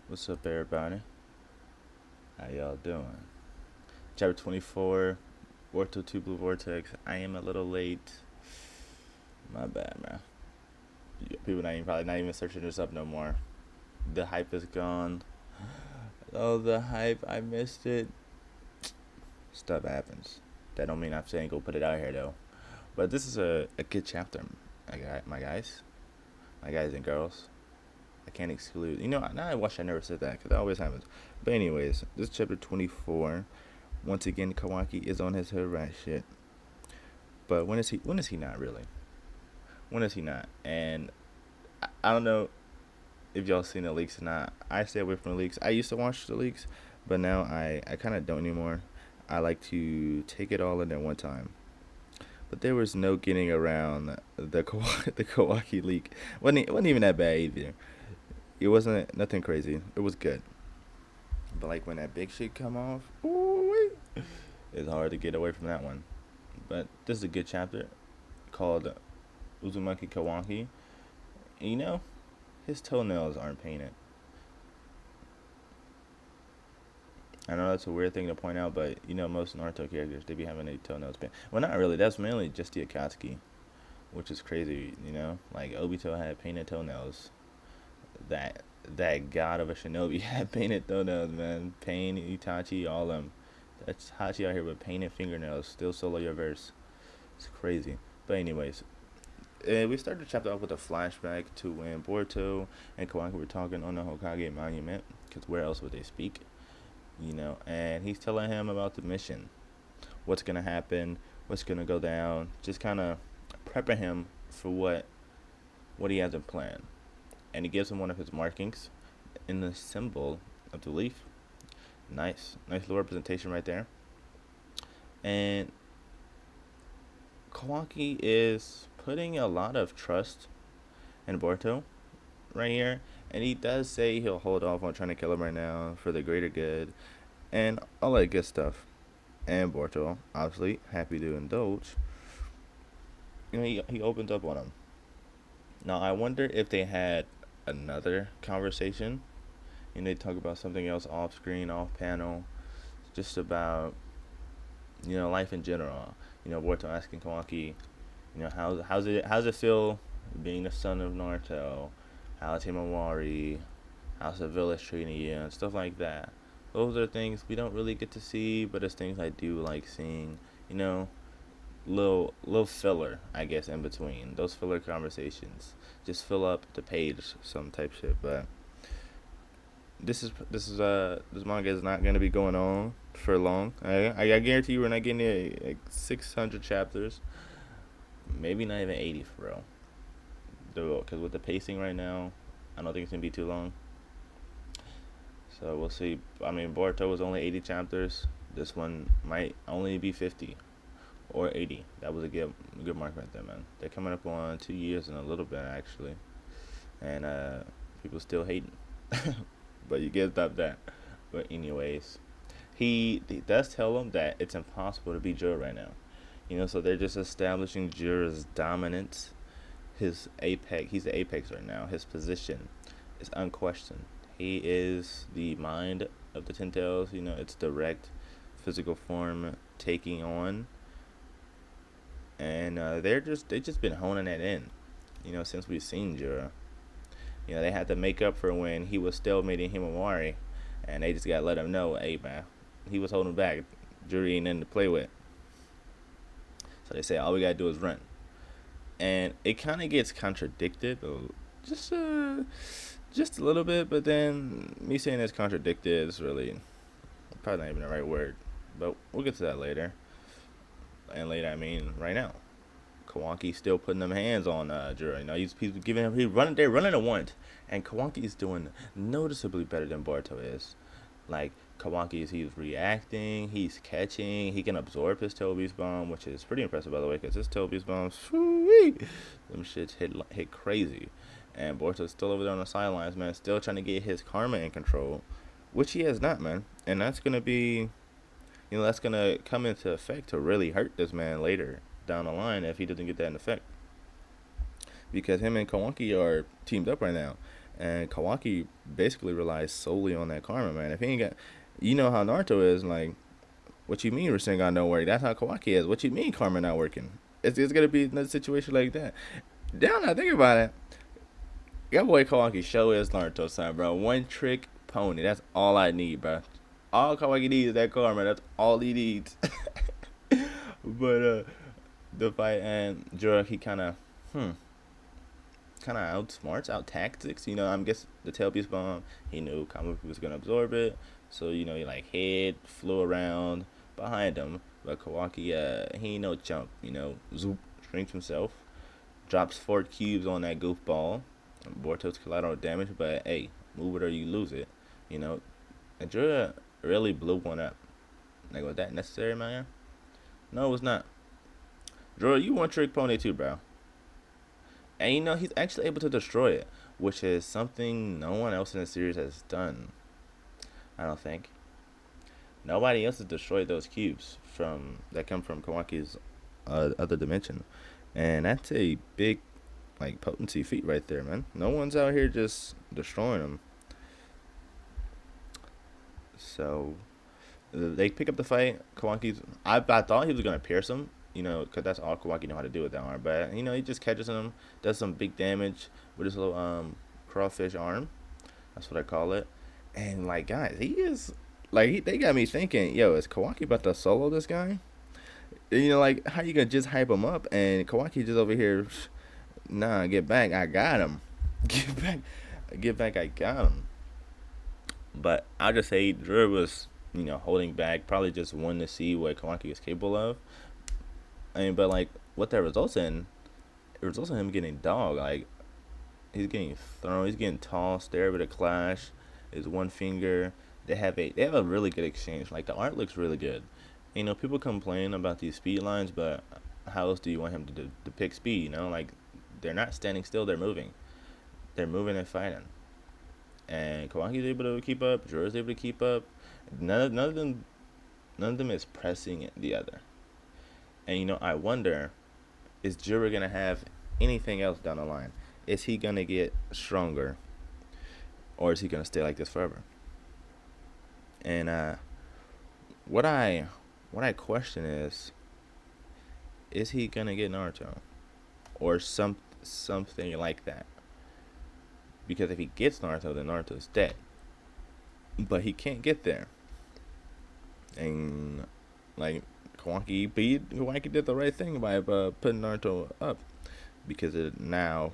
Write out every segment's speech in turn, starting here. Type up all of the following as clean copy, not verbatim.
What's up, everybody? How y'all doing? Chapter 24, Boruto 2 Blue Vortex. I am a little late. My bad, man. People probably not even searching this up no more. The hype is gone. Oh, the hype! I missed it. Stuff happens. That don't mean I'm saying go put it out here though. But this is a good chapter. My guys and girls. I can't exclude. Now I wish I never said that because that always happens. But anyways, this is chapter 24. Once again, Kawaki is on his hood rat shit. But when is he? When is he not really? When is he not? And I don't know if y'all seen the leaks or not. I stay away from the leaks. I used to watch the leaks, but now I kind of don't anymore. I like to take it all in at one time. But there was no getting around the the Kawaki leak. Wasn't even that bad either. It wasn't nothing crazy. It was good. But like when that big shit come off, ooh, it's hard to get away from that one. But this is a good chapter called Uzumaki Kawaki. And his toenails aren't painted. I know that's a weird thing to point out, but most Naruto characters they be having their toenails painted. Well, not really. That's mainly just the Akatsuki, which is crazy. Like Obito had painted toenails. That god of a shinobi had painted toenails, man. Pain, Itachi, all them. That's Hachi out here with painted fingernails. Still solo your verse. It's crazy. But anyways, we started the chapter off with a flashback to when Boruto and Kawaki were talking on the Hokage monument. Because where else would they speak? And he's telling him about the mission. What's going to happen. What's going to go down. Just kind of prepping him for what he has in plan. And he gives him one of his markings in the symbol of the leaf. Nice little representation right there. And Kawaki is putting a lot of trust in Boruto right here, and he does say he'll hold off on trying to kill him right now for the greater good, and all that good stuff. And Boruto, obviously, happy to indulge. He opens up on him. Now I wonder if they had another conversation. They talk about something else off screen, off panel, just about life in general. Boruto asking Kawaki, how's it feel being the son of Naruto? How's Himawari? How's the village treating you and stuff like that. Those are things we don't really get to see, but it's things I do like seeing. Little filler, I guess, in between those filler conversations. Just fill up the page, some type shit. But this manga is not gonna be going on for long. I guarantee you we're not getting like 600 chapters, maybe not even 80 for real. Because with the pacing right now, I don't think it's gonna be too long. So we'll see. I mean, Boruto was only 80 chapters. This one might only be 50 or 80. That was a good mark right there, man. They're coming up on 2 years in a little bit actually, and people still hating. But you get stop that. But anyways, he does tell them that it's impossible to beat Jura right now. So they're just establishing Jura's dominance. His apex, he's the apex right now. His position is unquestioned. He is the mind of the Ten Tails. It's direct physical form taking on, and they just been honing that in. Since we've seen Jura. They had to make up for when he was still meeting Himawari, and they just got to let him know, hey, man, he was holding back. Jura ain't nothing to play with. So they say all we got to do is run. And it kind of gets contradicted, just a little bit, but then me saying it's contradicted is really probably not even the right word. But we'll get to that later. And later, I mean right now. Kawaki's still putting them hands on Jura. He's giving him they're running a warrant, and Kawaki's doing noticeably better than Boruto is. Like he's reacting, he's catching, he can absorb his Toby's bomb, which is pretty impressive by the way, because his Toby's bomb, them shits hit crazy, and Boruto's still over there on the sidelines, man, still trying to get his karma in control, which he has not, man, and that's gonna be, that's gonna come into effect to really hurt this man later down the line if he doesn't get that in effect. Because him and Kawaki are teamed up right now. And Kawaki basically relies solely on that karma, man. If he ain't got, you know how Naruto is like. What you mean Rasengan don't work? That's how Kawaki is. What you mean karma not working? It's gonna be another situation like that. Now I think about it, your boy Kawaki show is Naruto son, bro. One trick pony. That's all I need, bro. All Kawaki needs is that karma. That's all he needs. But the fight and Jura, he kind of outsmarts, out tactics. You know, I'm guess the tail piece bomb. He knew Kamaku was gonna absorb it, so you know he like hid, flew around behind him. But Kawaki, he ain't no chump. You know, zoop, shrinks himself, drops 4 cubes on that goofball. Boruto's collateral damage, but hey, move it or you lose it. You know, and Jura really blew one up. Like, was that necessary, man? No, it was not. Jura, you one trick pony too, bro. And you know, he's actually able to destroy it, which is something no one else in the series has done. I don't think. Nobody else has destroyed those cubes from that come from Kawaki's other dimension. And that's a big, like, potency feat right there, man. No one's out here just destroying them. So, they pick up the fight. Kawaki's. I thought he was going to pierce him, you know, because that's all Kawaki know how to do with that arm. But, you know, he just catches him, does some big damage with his little crawfish arm. That's what I call it. And, like, guys, he is. Like, they got me thinking, yo, is Kawaki about to solo this guy? You know, like, how you gonna just hype him up and Kawaki just over here, nah, get back, I got him. Get back, I got him. But I'll just say Drew was, you know, holding back, probably just wanting to see what Kawaki is capable of. I mean, but like what that results in, it results in him getting dog. Like he's getting thrown, he's getting tossed. They're able to clash. His one finger. They have a really good exchange. Like the art looks really good. You know, people complain about these speed lines, but how else do you want him to depict speed? You know, like they're not standing still; they're moving. They're moving and fighting. And Kawaki's able to keep up. Jura's able to keep up. None of them is pressing the other. And you know, I wonder, is Jura gonna have anything else down the line? Is he gonna get stronger, or is he gonna stay like this forever? And what I question is he gonna get Naruto, or something like that? Because if he gets Naruto, then Naruto's dead. But he can't get there. And like Kawaki did the right thing by putting Naruto up, because now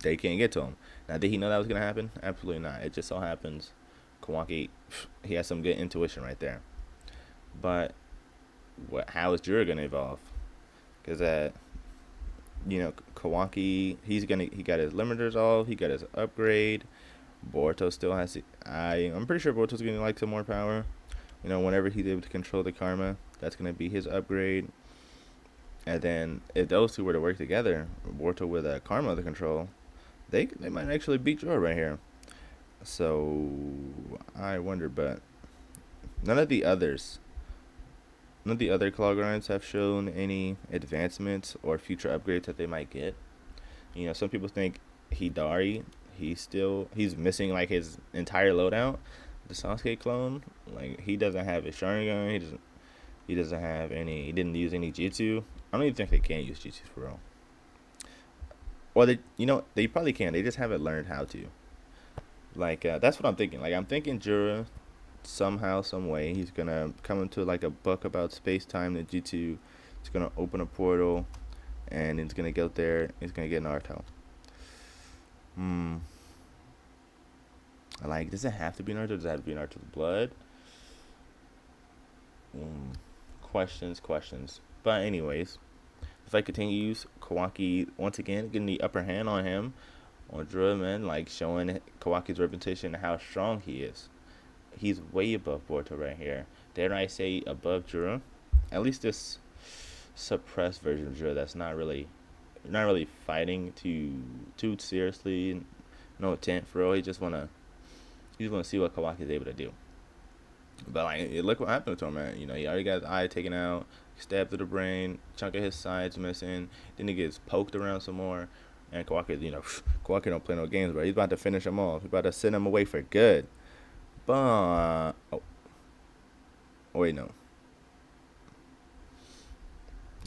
they can't get to him. Now, did he know that was gonna happen? Absolutely not. It just so happens Kawaki, he has some good intuition right there. But how is Jura gonna evolve? Because you know, Kawaki, he got his limiters off, he got his upgrade. Boruto still has. I'm pretty sure Boruto's getting like some more power. You know, whenever he's able to control the karma, that's gonna be his upgrade. And then if those two were to work together, Boruto with karma under control, they might actually beat Jura right here. So I wonder, but none of the others, none of the other claw grinds have shown any advancements or future upgrades that they might get. You know, some people think Hidari, he's missing like his entire loadout. The Sasuke clone, like he doesn't have his Sharingan. He doesn't have any. He didn't use any Jutsu. I don't even think they can use Jutsu for real. Or they probably can. They just haven't learned how to. Like that's what I'm thinking. Like I'm thinking Jura, somehow, some way, he's gonna come into like a book about space time that Jutsu. He's gonna open a portal, and he's gonna go there. He's gonna get Naruto. Like, does it have to be Naruto? Does it have to be Naruto's blood? Questions. But anyways, the fight continues. Kawaki once again getting the upper hand on him, on Jura, man, like showing Kawaki's reputation and how strong he is. He's way above Boruto right here. Dare I say above Jura? At least this suppressed version of Jura that's not really fighting too seriously. No intent for real. He just wanna see what Kawaki is able to do. But like, look what happened to him, man. You know, he already got his eye taken out, stabbed through the brain, chunk of his side's missing. Then he gets poked around some more. And Kawaki, Kawaki don't play no games, bro. He's about to finish him off. He's about to send him away for good. But oh wait, no.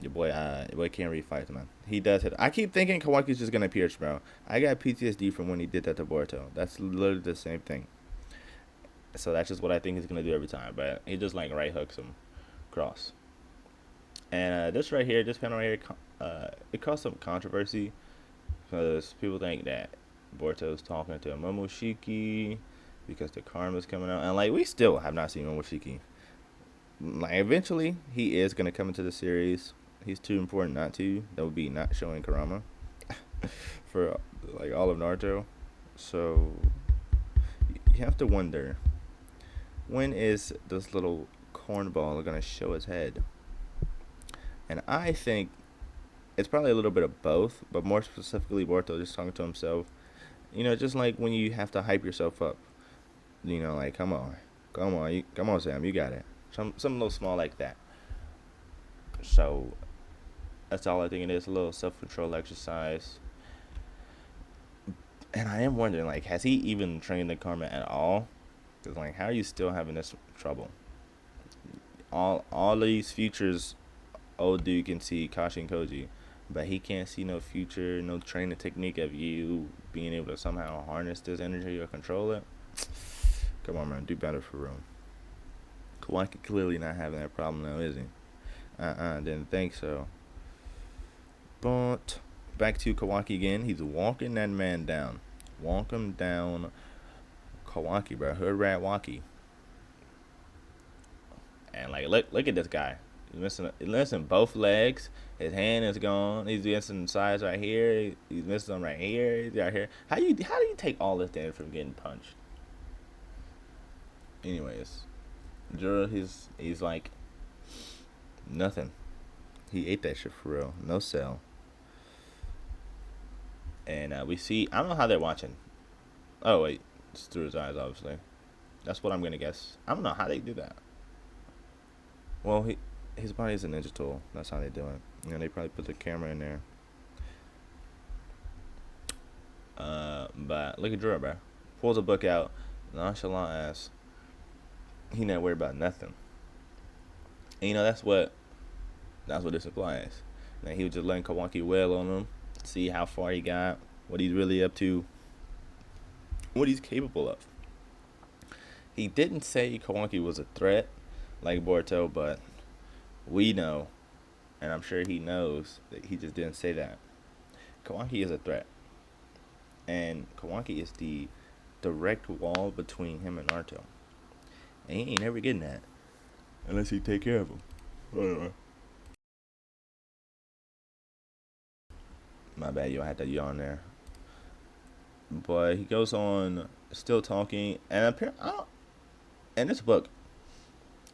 Your boy can't read fights, man. He does hit. I keep thinking Kawaki's just gonna pierce, bro. I got PTSD from when he did that to Boruto. That's literally the same thing. So that's just what I think he's gonna do every time. But he just like right hooks him cross. And this right here, this panel right here, it caused some controversy because people think that Boruto's talking to Momoshiki because the karma's coming out, and like we still have not seen Momoshiki. Like eventually, he is gonna come into the series. He's too important not to. That would be not showing Karama for like all of Naruto. So you have to wonder, when is this little cornball gonna show his head? And I think it's probably a little bit of both, but more specifically, Boruto just talking to himself. Just like when you have to hype yourself up. Like come on, Sam, you got it. Some little small like that. So that's all I think it is. A little self control exercise. And I am wondering, like, has he even trained the karma at all? Because like, how are you still having this trouble? All these futures, old dude can see Kashi and Koji, but he can't see no future, no training technique of you being able to somehow harness this energy or control it. Come on, man, do better for real. Kawaki clearly not having that problem now, is he? Didn't think so. But back to Kawaki again. He's walking that man down. Walk him down, Kawaki, bro. Hood rat Waki. And like, look at this guy. He's missing both legs. His hand is gone. He's missing sides right here. He's missing them right here. He's right here. How do you take all this damage from getting punched? Anyways, Jura, he's like nothing. He ate that shit for real. No sell. And we see. I don't know how they're watching. Oh wait, it's through his eyes, obviously. That's what I'm gonna guess. I don't know how they do that. Well, his body's a ninja tool. That's how they do it. They probably put the camera in there. But look at Jura, bro. Pulls a book out, nonchalant ass. He not worried about nothing. And that's what this implies. That he was just letting Kawaki wail on him, see how far he got, what he's really up to, what he's capable of. He didn't say Kawaki was a threat like Boruto, but we know, and I'm sure he knows, that he just didn't say that. Kawaki is a threat. And Kawaki is the direct wall between him and Naruto. And he ain't never getting that unless he take care of him. My bad, I had that yawn there. But he goes on, still talking, and apparently, in this book,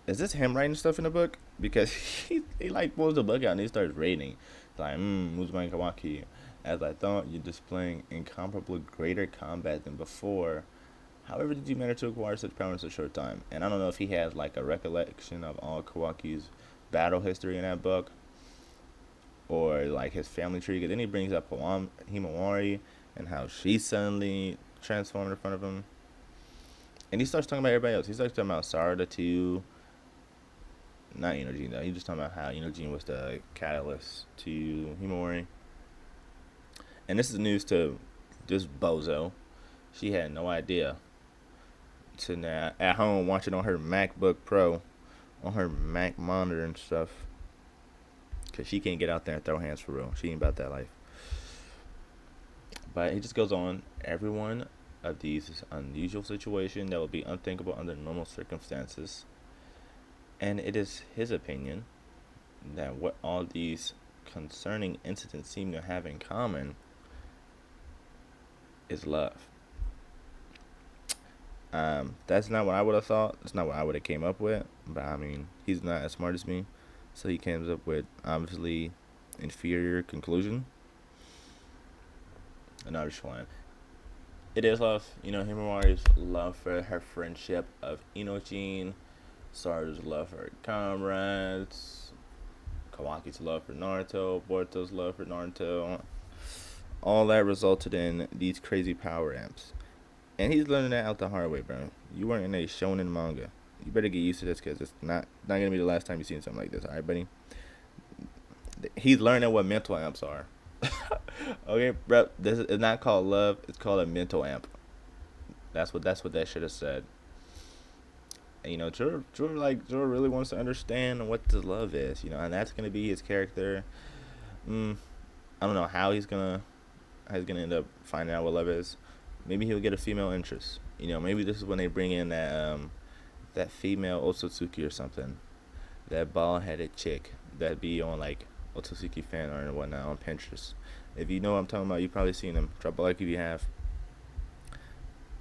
is this him writing stuff in the book? Because he like pulls the book out and he starts rating. It's like, Uzman Kawaki, as I thought, you're displaying incomparably greater combat than before. However, did you manage to acquire such power in such a short time? And I don't know if he has like a recollection of all Kawaki's battle history in that book, or like his family tree. Because then he brings up Himawari and how she suddenly transformed in front of him. And he starts talking about everybody else. He starts talking about Sarada too. Not Inojin though. He's just talking about how Inojin was the catalyst to Himawari. And this is news to this bozo. She had no idea. Sitting there at home watching on her MacBook Pro, on her Mac monitor and stuff. Because she can't get out there and throw hands for real. She ain't about that life. But he just goes on. Every one of these unusual situations that would be unthinkable under normal circumstances. And it is his opinion that what all these concerning incidents seem to have in common is love. That's not what I would have thought. That's not what I would have came up with. But I mean, he's not as smart as me, so he comes up with obviously inferior conclusion. And I'm just playing. It is love. Himawari's love for her friendship of Inojin, Sarada's love for her comrades, Kawaki's love for Naruto, Boruto's love for Naruto. all that resulted in these crazy power amps. And he's learning that out the hard way, bro. You weren't in a shonen manga. You better get used to this because it's not gonna be the last time you see something like this. All right, buddy. He's learning what mental amps are. Okay, bro. This is not called love. It's called a mental amp. That's what that should have said. And, Jura really wants to understand what the love is. And that's gonna be his character. I don't know how he's gonna end up finding out what love is. Maybe he'll get a female interest. Maybe this is when they bring in that female Otsutsuki or something. That bald headed chick that be on like Otsutsuki fan art and whatnot on Pinterest. If you know what I'm talking about, you've probably seen them. Drop a like if you have.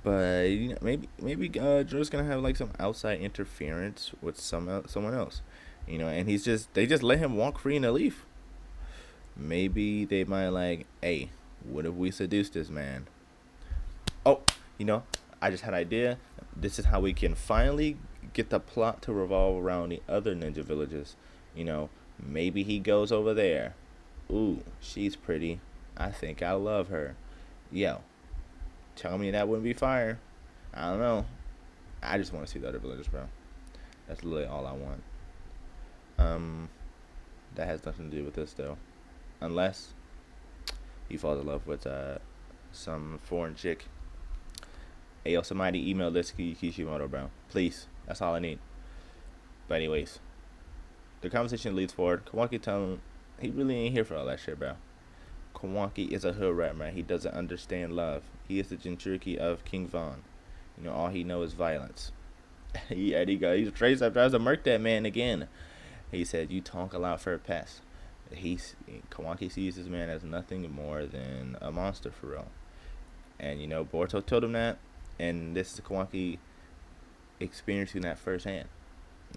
But maybe Joe's gonna have like some outside interference with someone else, and they just let him walk free in the leaf. Maybe they might like, hey, what if we seduce this man? Oh, I just had an idea. This is how we can finally get the plot to revolve around the other ninja villages. Maybe he goes over there. Ooh, she's pretty. I think I love her. Yo, tell me that wouldn't be fire. I don't know. I just want to see the other villages, bro. That's literally all I want. That has nothing to do with this though, unless he falls in love with some foreign chick. Hey, yo, somebody email this Kishimoto, bro. Please. That's all I need. But anyways, the conversation leads forward. Kawaki tell him he really ain't here for all that shit, bro. Kawaki is a hood rat, man. He doesn't understand love. He is the Jinchuriki of King Von. All he knows is violence. He's Trace up tries to murk that man again. He said, "You talk a lot for a pest." Kawaki sees this man as nothing more than a monster for real. And Boruto told him that, and this is Kawaki experiencing that firsthand.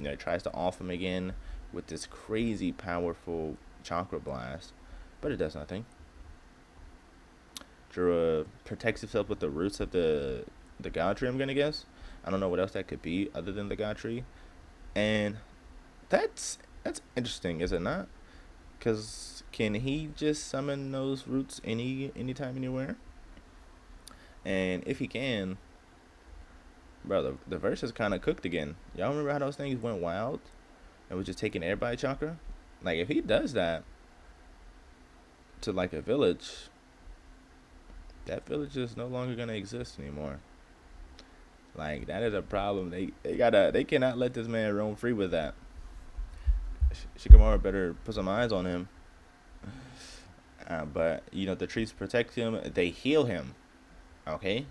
He tries to off him again with this crazy powerful chakra blast, but it does nothing. Jura protects himself with the roots of the god tree, I'm gonna guess. I don't know what else that could be other than the god tree. And that's interesting, is it not? Because can he just summon those roots anytime, anywhere? And if he can, bro, the verse is kind of cooked again. Y'all remember how those things went wild and was just taking everybody's chakra? Like, if he does that to like a village, that village is no longer gonna exist anymore. Like, that is a problem. They cannot let this man roam free with that. Shikamaru better put some eyes on him. But the trees protect him. They heal him. Okay,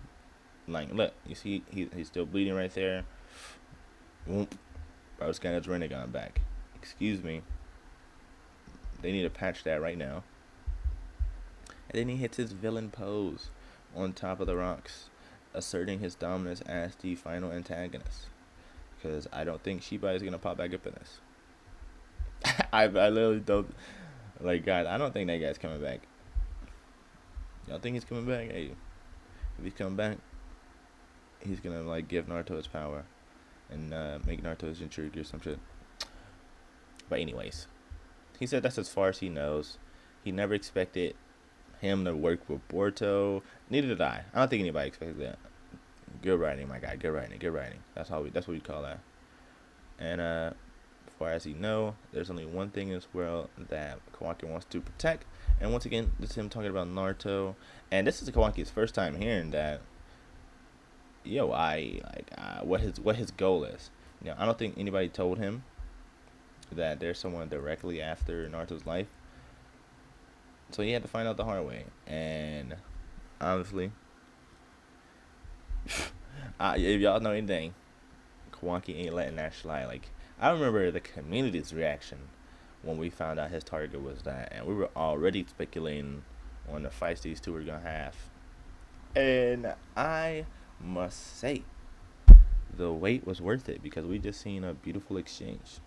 like look, you see he's still bleeding right there. Whoop. Bro's got his Renegon back. Excuse me. They need to patch that right now. And then he hits his villain pose on top of the rocks, asserting his dominance as the final antagonist. Because I don't think Shiba is gonna pop back up in this. I literally don't. Like, God, I don't think that guy's coming back. Y'all think he's coming back? Hey, if he's coming back, he's gonna like give Naruto his power and make Naruto his Jinchuriki or some shit. But anyways, he said that's as far as he knows. He never expected him to work with Boruto. Neither did I. I don't think anybody expected that. Good writing, my guy. Good writing. Good writing. That's what we call that. And as far as he know, there's only one thing in this world that Kawaki wants to protect. And once again, this is him talking about Naruto. And this is Kawaki's first time hearing that. What his goal is. I don't think anybody told him that there's someone directly after Naruto's life. So he had to find out the hard way. And honestly, if y'all know anything, Kawaki ain't letting that slide. Like, I remember the community's reaction when we found out his target was that, and we were already speculating on the fights these two were gonna have. And I must say, the wait was worth it because we just seen a beautiful exchange.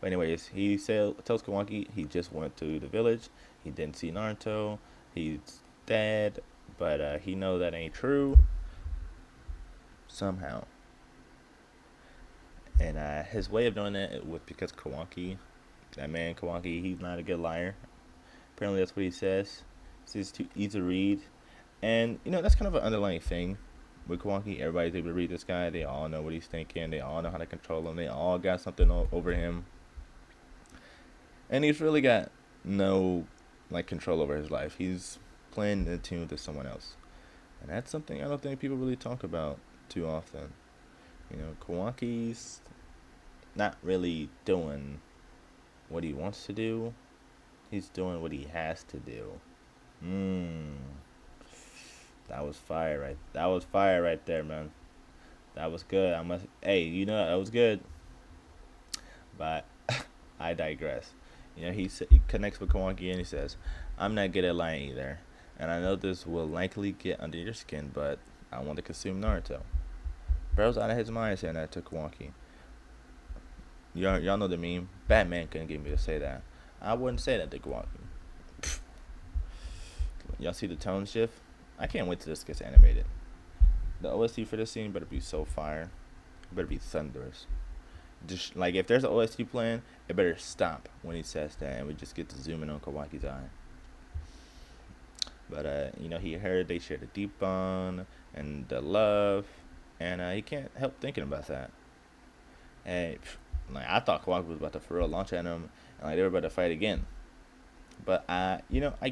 But anyways, he tells Kawaki he just went to the village. He didn't see Naruto. He's dead, but he know that ain't true. Somehow. And his way of doing that was because Kawaki, that man Kawaki, he's not a good liar. Apparently that's what he says. It's too easy to read, and that's kind of an underlying thing with Kawaki. Everybody's able to read this guy. They all know what he's thinking. They all know how to control him. They all got something over him, and he's really got no control over his life. He's playing the tune to someone else, and that's something I don't think people really talk about too often. Kawaki's not really doing what he wants to do. He's doing what he has to do. That was fire right. That was fire right there, man. That was good. I must. Hey, that was good. But I digress. He connects with Kawaki and he says, "I'm not good at lying either, and I know this will likely get under your skin, but I want to consume Naruto." Bro's out of his mind saying that to Kawaki. Y'all know the meme. Batman couldn't get me to say that. I wouldn't say that to Kawaki. Y'all see the tone shift? I can't wait till this gets animated. The OST for this scene better be so fire. It better be thunderous. Just if there's an OST playing, it better stop when he says that, and we just get to zoom in on Kawaki's eye. But he heard they shared a deep bond and the love, and he can't help thinking about that. And I thought Kawaki was about to for real launch at him, and they were about to fight again. But I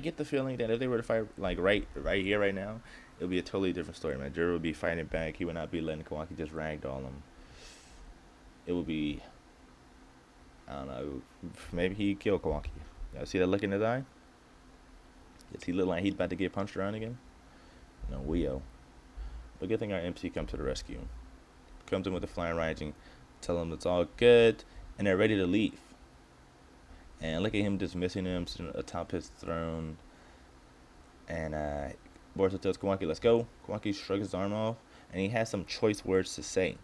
get the feeling that if they were to fight right here, right now, it would be a totally different story, man. Jura would be fighting back. He would not be letting Kawaki just ragdoll him. It would be, I don't know, maybe he'd kill Kawaki. Y'all see that look in his eye? Does he look like he's about to get punched around again? No, Weo. But good thing our MC comes to the rescue. Comes in with the flying Raijin, tell him it's all good, and they're ready to leave. And look at him dismissing him, sitting atop his throne. And Boruto tells Kawaki, "Let's go." Kawaki shrugs his arm off, and he has some choice words to say.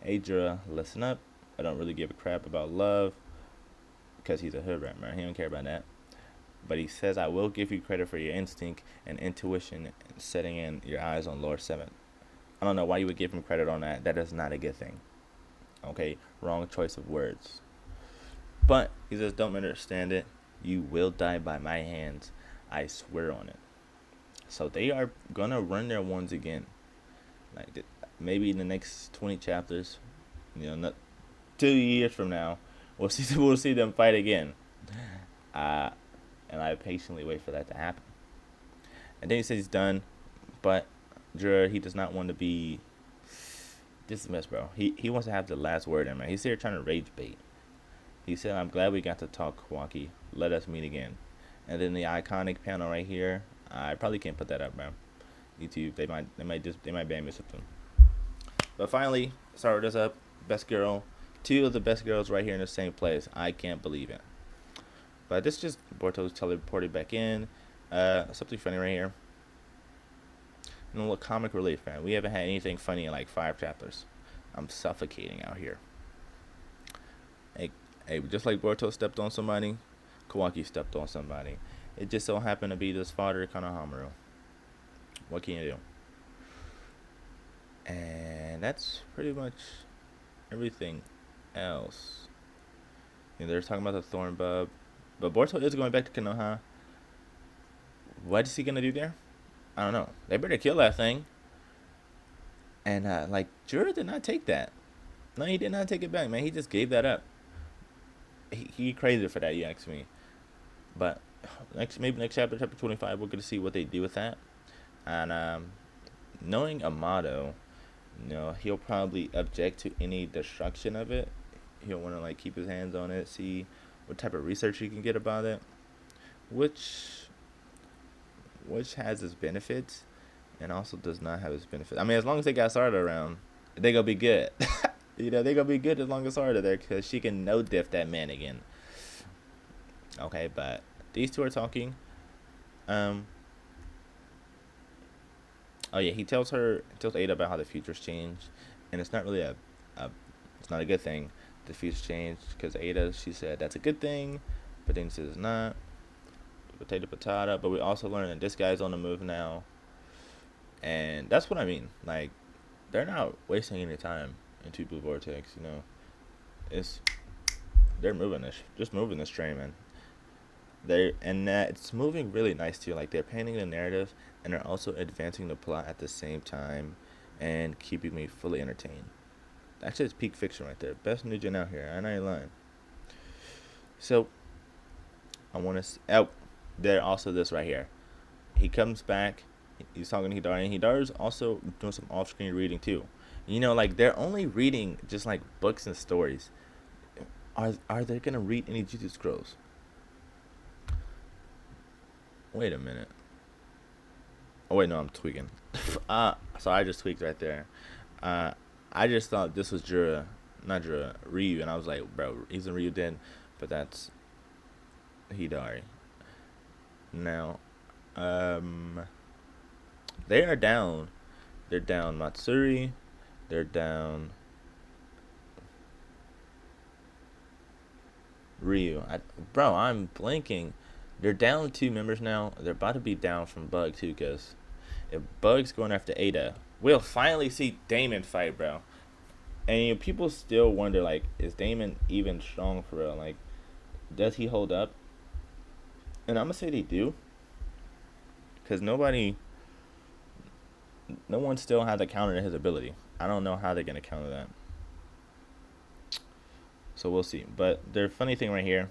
"Hey, Jura, listen up. I don't really give a crap about love," because he's a hood rat, man. He don't care about that. But he says, "I will give you credit for your instinct and intuition and setting in your eyes on Lord 7. I don't know why you would give him credit on that. That is not a good thing. Okay? Wrong choice of words. But he says, "Don't understand it. You will die by my hands. I swear on it." So they are going to run their ones again. Maybe in the next 20 chapters, not 2 years from now, we'll see them fight again. And I patiently wait for that to happen. And then he says he's done, but Jura, he does not want to be dismissed, bro. He wants to have the last word in, man. He's here trying to rage bait. He said, "I'm glad we got to talk, Kawaki. Let us meet again." And then the iconic panel right here, I probably can't put that up, man. YouTube, they might ban me something. But finally, start this up. Best girl, 2 of the best girls right here in the same place. I can't believe it. But this just Boruto's teleported back in. Something funny right here. And a little comic relief, man. We haven't had anything funny in 5 chapters. I'm suffocating out here. Hey, just like Boruto stepped on somebody, Kawaki stepped on somebody. It just so happened to be this father Konohamaru. What can you do? And that's pretty much everything else. They're talking about the thorn bulb. But Boruto is going back to Konoha. What is he going to do there? I don't know. They better kill that thing. And, Jura did not take that. No, he did not take it back, man. He just gave that up. He crazy for that, you ask me. But maybe next chapter 25, we're going to see what they do with that. And knowing Amato, he'll probably object to any destruction of it. He'll want to keep his hands on it, see what type of research he can get about it, which has its benefits and also does not have its benefits. I mean, as long as they got Sarda around, they gonna be good. They gonna be good as long as Sarda there, because she can no-diff that man again. Okay, but these two are talking. Oh yeah, he tells Ada about how the future's changed, and it's not really it's not a good thing. The future's changed because Ada, she said that's a good thing, but then she says it's not. Potato patata. But we also learned that this guy's on the move now, and that's what I mean. They're not wasting any time into Blue Vortex. They're moving this train, man. It's moving really nice too. Like they're painting the narrative and they're also advancing the plot at the same time, and keeping me fully entertained. Actually, it's peak fiction right there. Best new gen out here. I ain't lying. So I want to. Oh, there also this right here. He comes back. He's talking to Hidari, and Hidari's also doing some off-screen reading too. You know, like they're only reading just like books and stories. Are they gonna read any Jujutsu Scrolls? Wait a minute. Oh wait, no, I'm tweaking. So I just tweaked right there. Uh, I just thought this was Jura, not Jura, Ryu, and I was like, bro, he's in Ryu Den, but that's Hidari. Now, um, they are down. They're down Matsuri. They're down Ryu. Bro, I'm blanking. They're down 2 members now. They're about to be down from Bug too, cause if Bug's going after Ada, we'll finally see Damon fight, bro. And you know, people still wonder, like, is Damon even strong for real? Like, does he hold up? And I'm gonna say they do, cause no one still had to counter his ability. I don't know how they're gonna counter that. So we'll see. But the funny thing right here,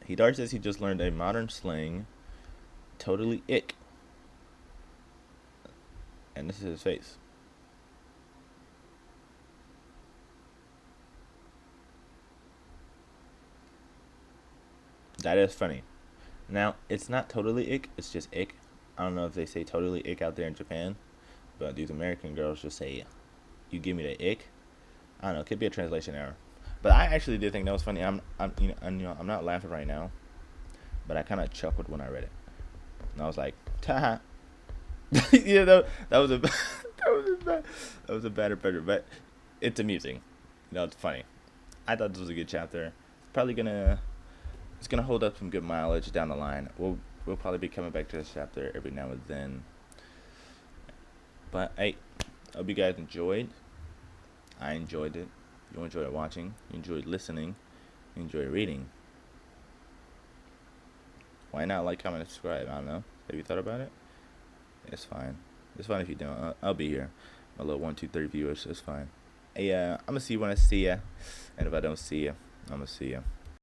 Hidari says he just learned a modern slang, totally ick. And this is his face. That is funny. Now, it's not totally ick, it's just ick. I don't know if they say totally ick out there in Japan, but these American girls just say, you give me the ick. I don't know, it could be a translation error. But I actually did think that was funny. I'm not laughing right now, but I kind of chuckled when I read it. And I was like, ta. Yeah, that was a that was a bad impression, but it's amusing. You know, it's funny. I thought this was a good chapter. It's gonna hold up some good mileage down the line. We'll probably be coming back to this chapter every now and then. But hey, I hope you guys enjoyed. I enjoyed it. You enjoyed watching. You enjoyed listening. You enjoyed reading. Why not like, comment, and subscribe? I don't know. Have you thought about it? It's fine. It's fine if you don't. I'll be here. My little 1, 2, 3 viewers. It's fine. Hey, I'm gonna see you when I see ya, and if I don't see ya, I'm gonna see ya.